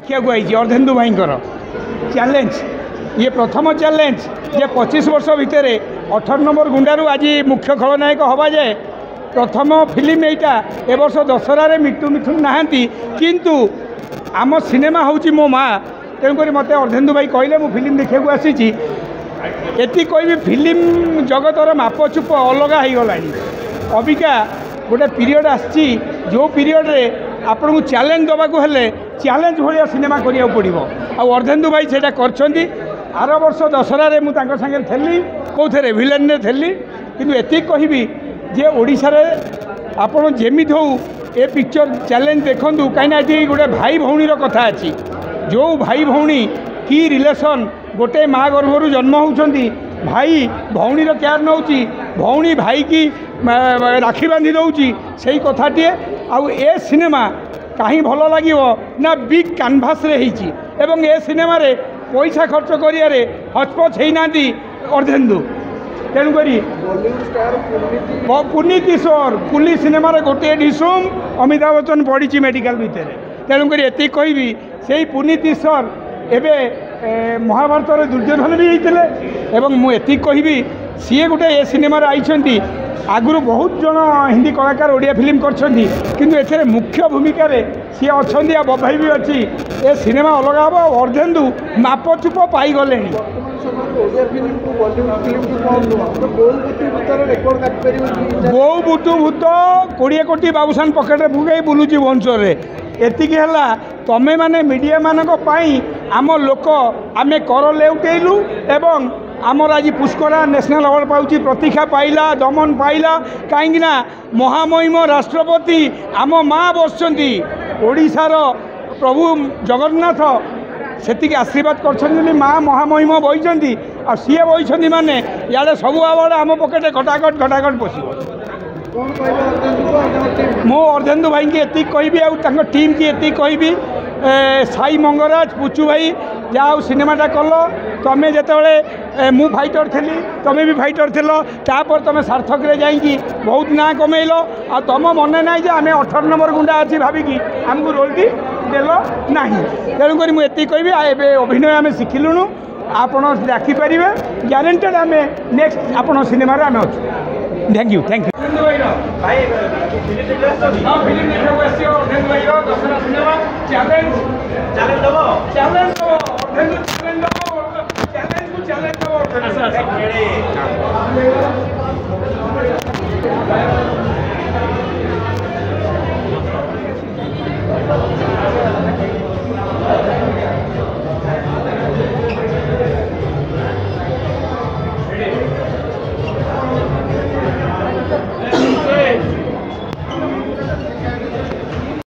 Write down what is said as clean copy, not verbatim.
क्या आई अर्धेन्दु भाई चैलेंज ये प्रथम चैलेंज जे 25 वर्ष भितर 18 नंबर गुंडारू आज मुख्य खलनायक हवा जाए प्रथम फिल्म यहाँ ए वर्ष दशहरा मिठू मिथुन नहांती किंतु आम सिनेमा हूँ मो माँ तेणुक मत अर्धेन्दु भाई कहले मु फिल्म देखा आसी एति कह फिल्म जगतर मापचुप अलग हो गला अबिका गोटे पीरियड आसी जो पीरियड रे आपन को चैलेंज दबाक हेले चैलेंज भाया सिनेमा करिया पड़ो आ अर्धेन्दु भाई से करछंती आर वर्ष दशहरा रे मुझे सागे थेली कौथे विलेन रे थेली किंतु एति कहबी जे ओडिशा रे आपन जेमित हो ए पिक्चर चैलेंज देखंतु कहीं ये गोटे भाई भौणी कथा अच्छी जो भाई भौणी की रिलेशन गोटे माँ गर्भर जन्म होती भाई भौणी केयर नौ भौणी भाई की राखी बांधि दौची से कथाटे आउ ए सिनेमा कहीं भल लगे ना बिग कैनभास रे होती एवं ए सिनेमा रे पैसा खर्च करियारे हचपच होना अर्धेन्दु तेणुक पुनीत ईश्वर कुली सिनेमा गोटे ढिसुम अमिताभ बच्चन पड़ी मेडिकल भितर तेणुक ये कहबी से पुनीत ईश्वर एवं महाभारत दुर्योधन भी होते एवं मुझे कहबी सी गोटे ए सिनेमा आई आगु बहुत जन हिंदी कलाकार ओडिया फिल्म कर मुख्य भूमिका सी अच्छा बधाई भी अच्छी ए सिनेमा अलग हम अर्धेन्दु मापचुप पाईगले बो बुटु भूत 20 कोटी बाबूसान पकेट भुगे बुलूची भुवनेश्वर एति है तमें माने मीडिया मानक आम लोक आमे कर लेउटेलु एवं आमर आज पुष्करा नेशनल अवार्ड पाउची प्रतीक्षा पाइला दमन पाइला कहीं महामहिम राष्ट्रपति आम माँ बसचंती ओडिशार प्रभु जगन्नाथ सेतिक आशीर्वाद कर माँ महामहिम बही आ सी बही माने इे सब अवार्ड आम पकेटे घटाघट घटाघट पशो मो अर्धेन्दु भाई की एति कहबी आ टीम की एति कहबी साई मंगराज पुचू भाई जाओ सिनेमाटा कल तमें जिते मु फाइटर थी तमें भी फाइटर थिल तापर तुम सार्थक रे जाइकी बहुत ना कमेल आ तुम मन ना आम 18 नंबर गुंडा अच्छी भाविकी आमको रोलटी देल ना तेणुक मुझे कहबी ए अभिनय आम शिखिलुणु आपण देखिपारे ग्यारेंटेड आम नेक्स्ट आपण सिनेमा आम अच्छु थैंक यू भाई